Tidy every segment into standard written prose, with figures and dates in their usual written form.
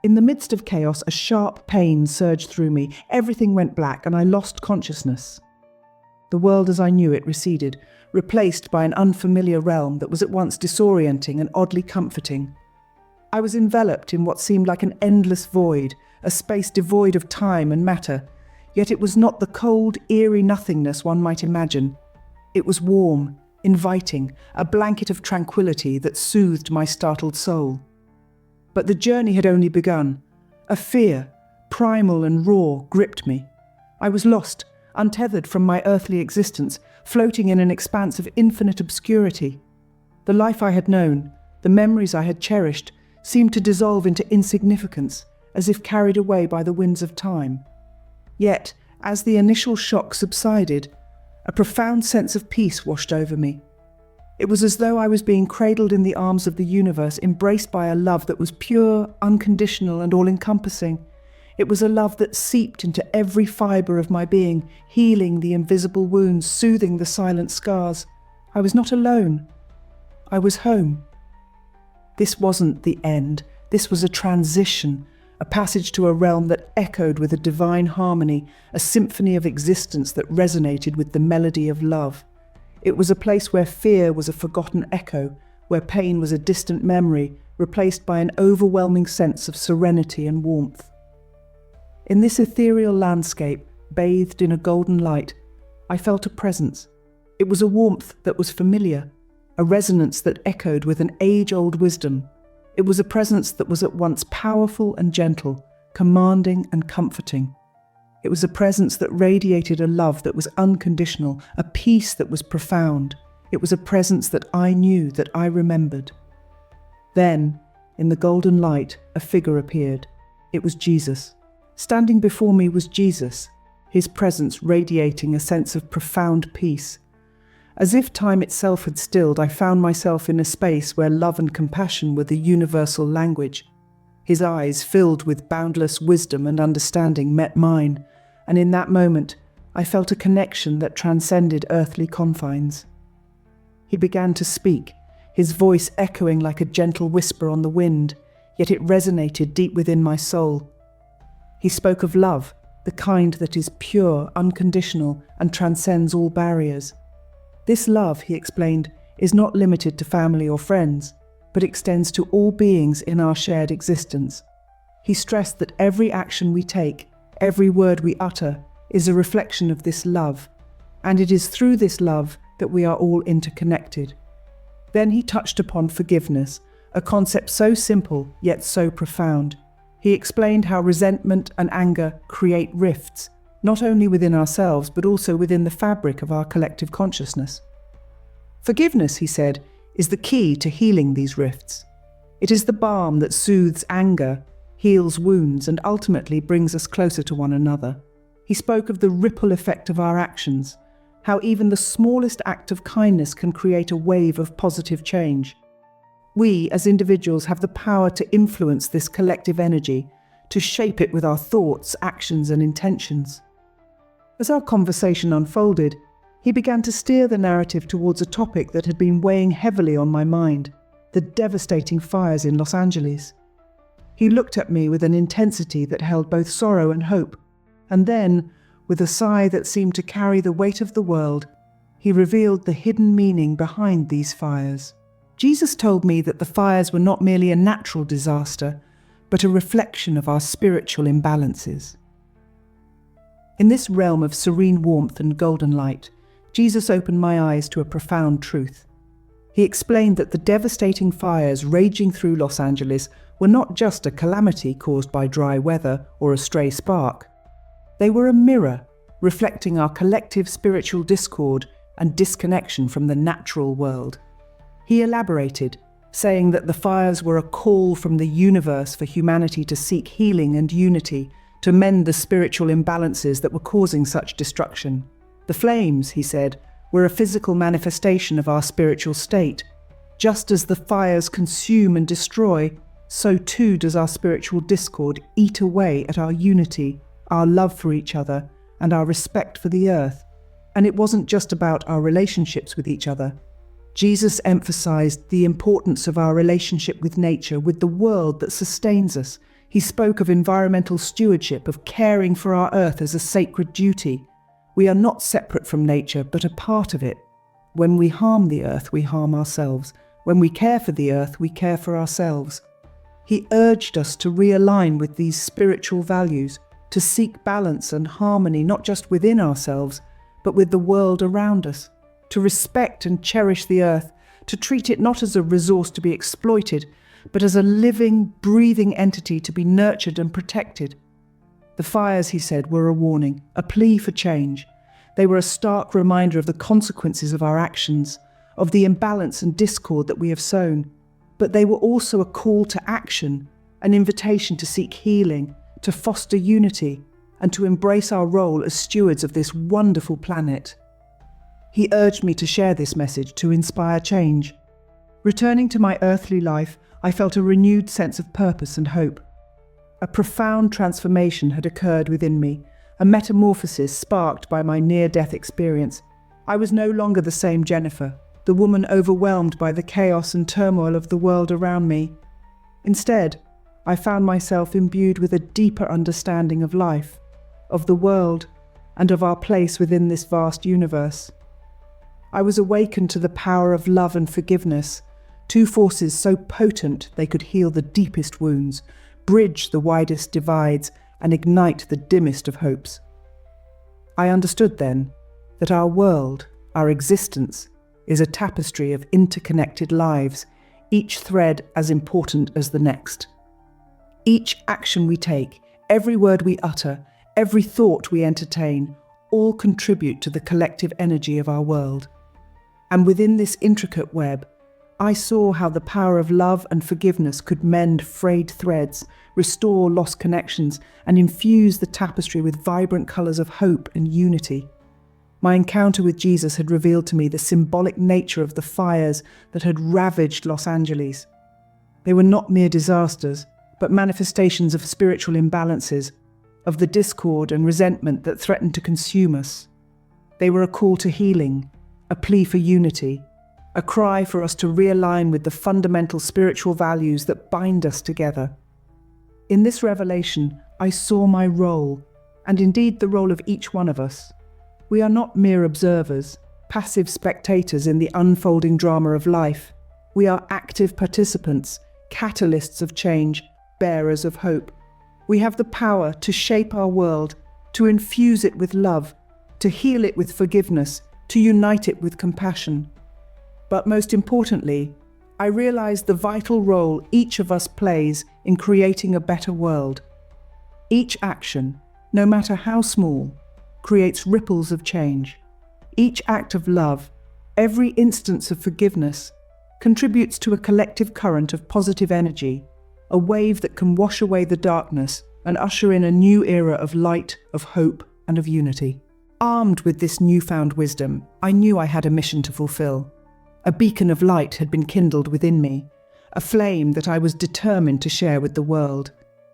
In the midst of chaos, a sharp pain surged through me. Everything went black, and I lost consciousness. The world as I knew it receded, replaced by an unfamiliar realm that was at once disorienting and oddly comforting. I was enveloped in what seemed like an endless void, a space devoid of time and matter, yet it was not the cold, eerie nothingness one might imagine. It was warm, inviting, a blanket of tranquility that soothed my startled soul. But the journey had only begun. A fear, primal and raw, gripped me. I was lost, untethered from my earthly existence, floating in an expanse of infinite obscurity. The life I had known, the memories I had cherished, seemed to dissolve into insignificance, as if carried away by the winds of time. Yet, as the initial shock subsided, a profound sense of peace washed over me. It was as though I was being cradled in the arms of the universe, embraced by a love that was pure, unconditional, and all-encompassing. It was a love that seeped into every fibre of my being, healing the invisible wounds, soothing the silent scars. I was not alone. I was home. This wasn't the end. This was a transition, a passage to a realm that echoed with a divine harmony, a symphony of existence that resonated with the melody of love. It was a place where fear was a forgotten echo, where pain was a distant memory, replaced by an overwhelming sense of serenity and warmth. In this ethereal landscape, bathed in a golden light, I felt a presence. It was a warmth that was familiar, a resonance that echoed with an age-old wisdom. It was a presence that was at once powerful and gentle, commanding and comforting. It was a presence that radiated a love that was unconditional, a peace that was profound. It was a presence that I knew, that I remembered. Then, in the golden light, a figure appeared. It was Jesus. Standing before me was Jesus, his presence radiating a sense of profound peace. As if time itself had stilled, I found myself in a space where love and compassion were the universal language. His eyes, filled with boundless wisdom and understanding, met mine, and in that moment, I felt a connection that transcended earthly confines. He began to speak, his voice echoing like a gentle whisper on the wind, yet it resonated deep within my soul. He spoke of love, the kind that is pure, unconditional, and transcends all barriers. This love, he explained, is not limited to family or friends, but extends to all beings in our shared existence. He stressed that every action we take, every word we utter, is a reflection of this love, and it is through this love that we are all interconnected. Then he touched upon forgiveness, a concept so simple yet so profound. He explained how resentment and anger create rifts, not only within ourselves but also within the fabric of our collective consciousness. Forgiveness, he said, is the key to healing these rifts. It is the balm that soothes anger, heals wounds, and ultimately brings us closer to one another. He spoke of the ripple effect of our actions, how even the smallest act of kindness can create a wave of positive change. We, as individuals, have the power to influence this collective energy, to shape it with our thoughts, actions, and intentions. As our conversation unfolded, he began to steer the narrative towards a topic that had been weighing heavily on my mind: the devastating fires in Los Angeles. He looked at me with an intensity that held both sorrow and hope, and then, with a sigh that seemed to carry the weight of the world, he revealed the hidden meaning behind these fires. Jesus told me that the fires were not merely a natural disaster, but a reflection of our spiritual imbalances. In this realm of serene warmth and golden light, Jesus opened my eyes to a profound truth. He explained that the devastating fires raging through Los Angeles were not just a calamity caused by dry weather or a stray spark. They were a mirror, reflecting our collective spiritual discord and disconnection from the natural world. He elaborated, saying that the fires were a call from the universe for humanity to seek healing and unity, to mend the spiritual imbalances that were causing such destruction. The flames, he said, were a physical manifestation of our spiritual state. Just as the fires consume and destroy, so too does our spiritual discord eat away at our unity, our love for each other, and our respect for the earth. And it wasn't just about our relationships with each other. Jesus emphasized the importance of our relationship with nature, with the world that sustains us. He spoke of environmental stewardship, of caring for our earth as a sacred duty. We are not separate from nature, but a part of it. When we harm the earth, we harm ourselves. When we care for the earth, we care for ourselves. He urged us to realign with these spiritual values, to seek balance and harmony not just within ourselves, but with the world around us, to respect and cherish the earth, to treat it not as a resource to be exploited, but as a living, breathing entity to be nurtured and protected. The fires, he said, were a warning, a plea for change. They were a stark reminder of the consequences of our actions, of the imbalance and discord that we have sown. But they were also a call to action, an invitation to seek healing, to foster unity, and to embrace our role as stewards of this wonderful planet. He urged me to share this message to inspire change. Returning to my earthly life, I felt a renewed sense of purpose and hope. A profound transformation had occurred within me, a metamorphosis sparked by my near-death experience. I was no longer the same Jennifer, the woman overwhelmed by the chaos and turmoil of the world around me. Instead, I found myself imbued with a deeper understanding of life, of the world, and of our place within this vast universe. I was awakened to the power of love and forgiveness, two forces so potent they could heal the deepest wounds, bridge the widest divides, and ignite the dimmest of hopes. I understood then that our world, our existence, is a tapestry of interconnected lives, each thread as important as the next. Each action we take, every word we utter, every thought we entertain, all contribute to the collective energy of our world. And within this intricate web, I saw how the power of love and forgiveness could mend frayed threads, restore lost connections, and infuse the tapestry with vibrant colours of hope and unity. My encounter with Jesus had revealed to me the symbolic nature of the fires that had ravaged Los Angeles. They were not mere disasters, but manifestations of spiritual imbalances, of the discord and resentment that threatened to consume us. They were a call to healing, a plea for unity, a cry for us to realign with the fundamental spiritual values that bind us together. In this revelation, I saw my role, and indeed the role of each one of us. We are not mere observers, passive spectators in the unfolding drama of life. We are active participants, catalysts of change, bearers of hope. We have the power to shape our world, to infuse it with love, to heal it with forgiveness, to unite it with compassion. But most importantly, I realized the vital role each of us plays in creating a better world. Each action, no matter how small, creates ripples of change. Each act of love, every instance of forgiveness, contributes to a collective current of positive energy, a wave that can wash away the darkness and usher in a new era of light, of hope, and of unity. Armed with this newfound wisdom, I knew I had a mission to fulfill. A beacon of light had been kindled within me, a flame that I was determined to share with the world.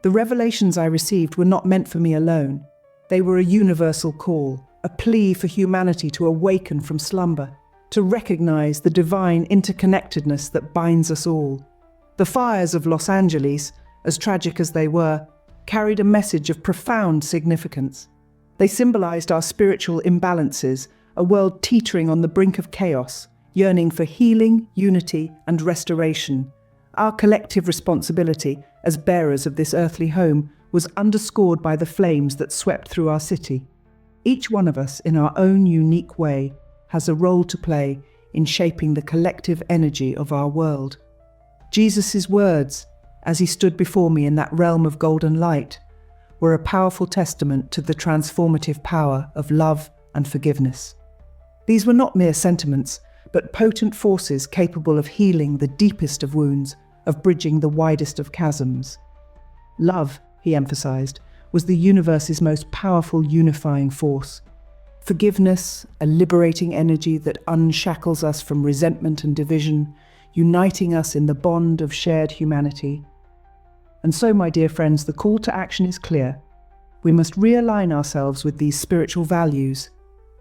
The revelations I received were not meant for me alone. They were a universal call, a plea for humanity to awaken from slumber, to recognize the divine interconnectedness that binds us all. The fires of Los Angeles, as tragic as they were, carried a message of profound significance. They symbolized our spiritual imbalances, a world teetering on the brink of chaos, yearning for healing, unity, and restoration. Our collective responsibility as bearers of this earthly home was underscored by the flames that swept through our city. Each one of us, in our own unique way, has a role to play in shaping the collective energy of our world. Jesus' words, as he stood before me in that realm of golden light, were a powerful testament to the transformative power of love and forgiveness. These were not mere sentiments, but potent forces capable of healing the deepest of wounds, of bridging the widest of chasms. Love, he emphasized, was the universe's most powerful unifying force. Forgiveness, a liberating energy that unshackles us from resentment and division, uniting us in the bond of shared humanity. And so, my dear friends, the call to action is clear. We must realign ourselves with these spiritual values.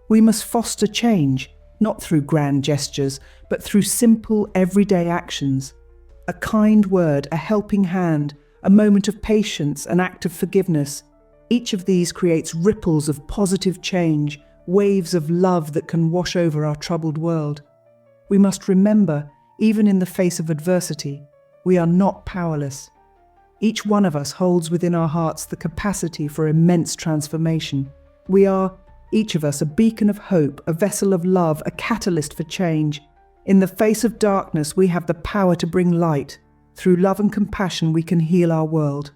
We must foster change, not through grand gestures, but through simple, everyday actions. A kind word, a helping hand, a moment of patience, an act of forgiveness. Each of these creates ripples of positive change, waves of love that can wash over our troubled world. We must remember, even in the face of adversity, we are not powerless. Each one of us holds within our hearts the capacity for immense transformation. We are, each of us, a beacon of hope, a vessel of love, a catalyst for change. In the face of darkness, we have the power to bring light. Through love and compassion, we can heal our world.